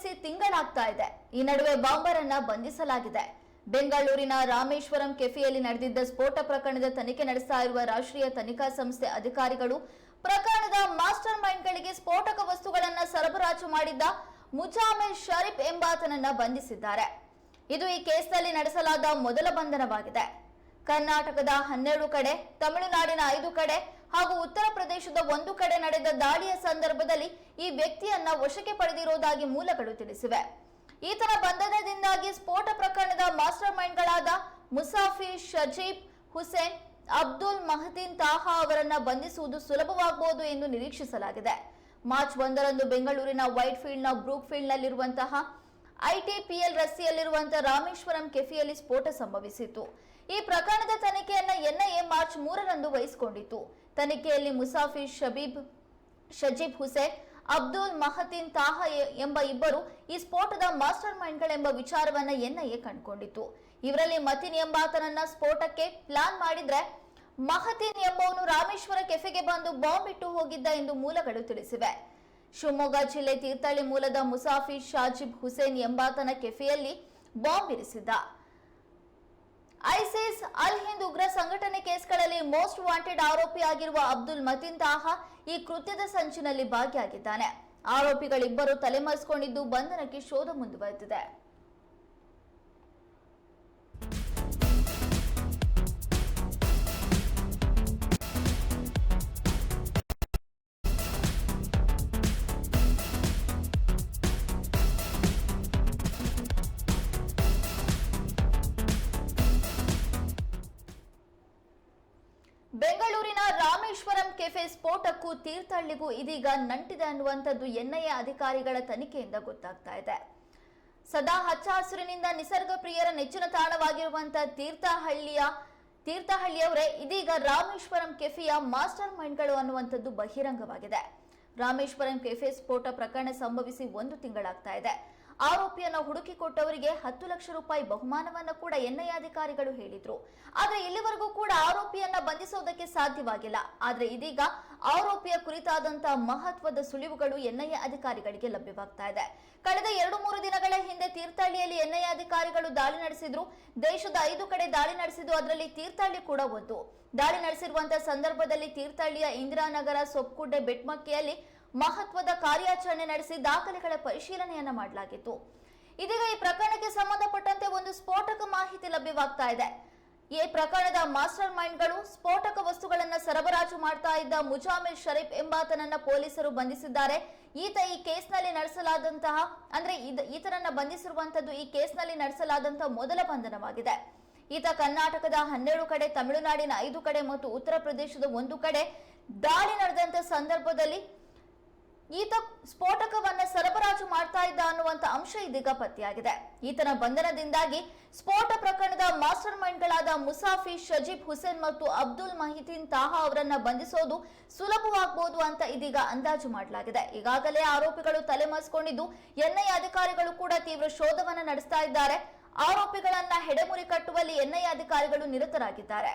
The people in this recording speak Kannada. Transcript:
ಸಂಭವಿಸಿ ತಿಂಗಳಾಗ್ತಾ ಇದೆ. ಈ ನಡುವೆ ಬಾಂಬರನ್ನ ಬಂಧಿಸಲಾಗಿದೆ. ಬೆಂಗಳೂರಿನ ರಾಮೇಶ್ವರಂ ಕೆಫೆಯಲ್ಲಿ ನಡೆದಿದ್ದ ಸ್ಫೋಟ ಪ್ರಕರಣದ ತನಿಖೆ ನಡೆಸ್ತಾ ಇರುವ ರಾಷ್ಟ್ರೀಯ ತನಿಖಾ ಸಂಸ್ಥೆ ಅಧಿಕಾರಿಗಳು ಪ್ರಕರಣದ ಮಾಸ್ಟರ್ ಮೈಂಡ್ಗಳಿಗೆ ಸ್ಫೋಟಕ ವಸ್ತುಗಳನ್ನು ಸರಬರಾಜು ಮಾಡಿದ್ದ ಮುಜಾಮಿಲ್ ಶರೀಫ್ ಎಂಬಾತನನ್ನ ಬಂಧಿಸಿದ್ದಾರೆ. ಇದು ಈ ಕೇಸ್ನಲ್ಲಿ ನಡೆಸಲಾದ ಮೊದಲ ಬಂಧನವಾಗಿದೆ. ಕರ್ನಾಟಕದ 12 ಕಡೆ, ತಮಿಳುನಾಡಿನ 5 ಕಡೆ ಹಾಗೂ ಉತ್ತರ ಪ್ರದೇಶದ 1 ಕಡೆ ನಡೆದ ದಾಳಿಯ ಸಂದರ್ಭದಲ್ಲಿ ಈ ವ್ಯಕ್ತಿಯನ್ನ ವಶಕ್ಕೆ ಪಡೆದಿರುವುದಾಗಿ ಮೂಲಗಳು ತಿಳಿಸಿವೆ. ಈತನ ಬಂಧನದಿಂದಾಗಿ ಸ್ಫೋಟ ಪ್ರಕರಣದ ಮಾಸ್ಟರ್ ಮೈಂಡ್ಗಳಾದ ಮುಸಾಫಿರ್ ಶಜೀಬ್ ಹುಸೇನ್, ಅಬ್ದುಲ್ ಮಹದೀನ್ ತಾಹಾ ಅವರನ್ನ ಬಂಧಿಸುವುದು ಸುಲಭವಾಗಬಹುದು ಎಂದು ನಿರೀಕ್ಷಿಸಲಾಗಿದೆ. ಮಾರ್ಚ್ 1ರಂದು ಬೆಂಗಳೂರಿನ ವೈಟ್ ಫೀಲ್ಡ್ ನ ಬ್ರೂಕ್ ಫೀಲ್ಡ್ ನಲ್ಲಿರುವಂತಹ ITPL ರಸ್ತೆಯಲ್ಲಿರುವಂತಹ ರಾಮೇಶ್ವರಂ ಕೆಫೆಯಲ್ಲಿ ಸ್ಫೋಟ ಸಂಭವಿಸಿತು. ಈ ಪ್ರಕರಣದ ತನಿಖೆಯನ್ನ NIA ಮಾರ್ಚ್ 3ರಂದು ವಹಿಸಿಕೊಂಡಿತ್ತು. ತನಿಖೆಯಲ್ಲಿ ಮುಸಾಫಿರ್ ಶಜೀಬ್ ಹುಸೇನ್, ಅಬ್ದುಲ್ ಮಹದೀನ್ ತಾಹಾ ಎಂಬ ಇಬ್ಬರು ಈ ಸ್ಫೋಟದ ಮಾಸ್ಟರ್ ಮೈಂಡ್ಗಳೆಂಬ ವಿಚಾರವನ್ನ NIA ಕಂಡುಕೊಂಡಿತ್ತು. ಇವರಲ್ಲಿ ಮತೀನ್ ಎಂಬಾತನನ್ನ ಸ್ಫೋಟಕ್ಕೆ ಪ್ಲಾನ್ ಮಾಡಿದ್ರೆ ಮಹದೀನ್ ಎಂಬವನು ರಾಮೇಶ್ವರ ಕೆಫೆಗೆ ಬಂದು ಬಾಂಬ್ ಇಟ್ಟು ಹೋಗಿದ್ದ ಎಂದು ಮೂಲಗಳು ತಿಳಿಸಿವೆ. ಶಿವಮೊಗ್ಗ ಜಿಲ್ಲೆ ತೀರ್ಥಹಳ್ಳಿ ಮೂಲದ ಮುಸಾಫಿರ್ ಶಜೀಬ್ ಹುಸೇನ್ ಎಂಬಾತನ ಕೆಫೆಯಲ್ಲಿ ಬಾಂಬ್ ಇರಿಸಿದ್ದ. ಐಸಿಸ್ ಅಲ್ ಹಿಂದ್ ಉಗ್ರ ಸಂಘಟನೆ ಕೇಸ್ಗಳಲ್ಲಿ ಮೋಸ್ಟ್ ವಾಂಟೆಡ್ ಆರೋಪಿಯಾಗಿರುವ ಅಬ್ದುಲ್ ಮತೀನ್ ತಾಹಾ ಈ ಕೃತ್ಯದ ಸಂಚಿನಲ್ಲಿ ಭಾಗಿಯಾಗಿದ್ದಾನೆ. ಆರೋಪಿಗಳಿಬ್ಬರು ತಲೆಮರೆಸಿಕೊಂಡಿದ್ದು ಬಂಧನಕ್ಕೆ ಶೋಧ ಮುಂದುವರೆದಿದೆ. ಬೆಂಗಳೂರಿನ ರಾಮೇಶ್ವರಂ ಕೆಫೆ ಸ್ಫೋಟಕ್ಕೂ ತೀರ್ಥಹಳ್ಳಿಗೂ ಇದೀಗ ನಂಟಿದೆ ಅನ್ನುವಂಥದ್ದು NIA ಅಧಿಕಾರಿಗಳ ತನಿಖೆಯಿಂದ ಗೊತ್ತಾಗ್ತಾ ಇದೆ. ಸದಾ ಹಚ್ಚ ಹಸಿರಿನಿಂದ ನಿಸರ್ಗ ಪ್ರಿಯರ ನೆಚ್ಚಿನ ತಾಣವಾಗಿರುವಂತಹ ತೀರ್ಥಹಳ್ಳಿಯವರೇ ಇದೀಗ ರಾಮೇಶ್ವರಂ ಕೆಫೆಯ ಮಾಸ್ಟರ್ ಮೈಂಡ್ಗಳು ಅನ್ನುವಂಥದ್ದು ಬಹಿರಂಗವಾಗಿದೆ. ರಾಮೇಶ್ವರಂ ಕೆಫೆ ಸ್ಫೋಟ ಪ್ರಕರಣ ಸಂಭವಿಸಿ 1 ತಿಂಗಳಾಗ್ತಾ ಇದೆ. ಆರೋಪಿಯನ್ನ ಹುಡುಕಿಕೊಟ್ಟವರಿಗೆ 10 ಲಕ್ಷ ರೂಪಾಯಿ ಬಹುಮಾನವನ್ನ ಕೂಡ NIA ಅಧಿಕಾರಿಗಳು ಹೇಳಿದ್ರು. ಆದ್ರೆ ಇಲ್ಲಿವರೆಗೂ ಕೂಡ ಆರೋಪಿಯನ್ನ ಬಂಧಿಸೋದಕ್ಕೆ ಸಾಧ್ಯವಾಗಿಲ್ಲ. ಆದ್ರೆ ಇದೀಗ ಆರೋಪಿಯ ಕುರಿತಾದಂತಹ ಮಹತ್ವದ ಸುಳಿವುಗಳು NIA ಅಧಿಕಾರಿಗಳಿಗೆ ಲಭ್ಯವಾಗ್ತಾ ಇದೆ. ಕಳೆದ 2-3 ದಿನಗಳ ಹಿಂದೆ ತೀರ್ಥಹಳ್ಳಿಯಲ್ಲಿ NIA ಅಧಿಕಾರಿಗಳು ದಾಳಿ ನಡೆಸಿದ್ರು. ದೇಶದ 5 ಕಡೆ ದಾಳಿ ನಡೆಸಿದ್ದು, ಅದರಲ್ಲಿ ತೀರ್ಥಹಳ್ಳಿ ಕೂಡ ಒಂದು. ದಾಳಿ ನಡೆಸಿರುವಂತಹ ಸಂದರ್ಭದಲ್ಲಿ ತೀರ್ಥಹಳ್ಳಿಯ ಇಂದಿರಾನಗರ, ಸೊಪ್ಪುಗುಡ್ಡೆ, ಬೆಟ್ಮಕ್ಕಿಯಲ್ಲಿ ಮಹತ್ವದ ಕಾರ್ಯಾಚರಣೆ ನಡೆಸಿ ದಾಖಲೆಗಳ ಪರಿಶೀಲನೆಯನ್ನ ಮಾಡಲಾಗಿತ್ತು. ಇದೀಗ ಈ ಪ್ರಕರಣಕ್ಕೆ ಸಂಬಂಧಪಟ್ಟಂತೆ ಒಂದು ಸ್ಫೋಟಕ ಮಾಹಿತಿ ಲಭ್ಯವಾಗ್ತಾ ಇದೆ. ಈ ಪ್ರಕರಣದ ಮಾಸ್ಟರ್ ಮೈಂಡ್ಗಳು ಸ್ಫೋಟಕ ವಸ್ತುಗಳನ್ನ ಸರಬರಾಜು ಮಾಡ್ತಾ ಇದ್ದ ಮುಜಾಮಿಲ್ ಶರೀಫ್ ಎಂಬಾತನನ್ನ ಪೊಲೀಸರು ಬಂಧಿಸಿದ್ದಾರೆ. ಈತ ಈ ಕೇಸ್ನಲ್ಲಿ ನಡೆಸಲಾದಂತಹ ಈತನನ್ನ ಬಂಧಿಸಿರುವಂತದ್ದು ಈ ಕೇಸ್ನಲ್ಲಿ ನಡೆಸಲಾದಂತಹ ಮೊದಲ ಬಂಧನವಾಗಿದೆ. ಈತ ಕರ್ನಾಟಕದ 12 ಕಡೆ, ತಮಿಳುನಾಡಿನ 5 ಕಡೆ ಮತ್ತು ಉತ್ತರ ಪ್ರದೇಶದ 1 ಕಡೆ ದಾಳಿ ನಡೆದಂತ ಸಂದರ್ಭದಲ್ಲಿ ಈತ ಸ್ಫೋಟಕವನ್ನ ಸರಬರಾಜು ಮಾಡ್ತಾ ಇದ್ದ ಅನ್ನುವಂತ ಅಂಶ ಇದೀಗ ಪತ್ತೆಯಾಗಿದೆ. ಈತನ ಬಂಧನದಿಂದಾಗಿ ಸ್ಫೋಟ ಪ್ರಕರಣದ ಮಾಸ್ಟರ್ ಮೈಂಡ್ಗಳಾದ ಮುಸಾಫಿರ್ ಶಜೀಬ್ ಹುಸೇನ್ ಮತ್ತು ಅಬ್ದುಲ್ ಮಹದೀನ್ ತಾಹಾ ಅವರನ್ನ ಬಂಧಿಸೋದು ಸುಲಭವಾಗಬಹುದು ಅಂತ ಇದೀಗ ಅಂದಾಜು ಮಾಡಲಾಗಿದೆ. ಈಗಾಗಲೇ ಆರೋಪಿಗಳು ತಲೆಮರೆಸಿಕೊಂಡಿದ್ದು NIA ಅಧಿಕಾರಿಗಳು ಕೂಡ ತೀವ್ರ ಶೋಧವನ್ನ ನಡೆಸ್ತಾ ಇದ್ದಾರೆ. ಆರೋಪಿಗಳನ್ನ ಹೆಡೆಮುರಿ ಕಟ್ಟುವಲ್ಲಿ NIA ಅಧಿಕಾರಿಗಳು ನಿರತರಾಗಿದ್ದಾರೆ.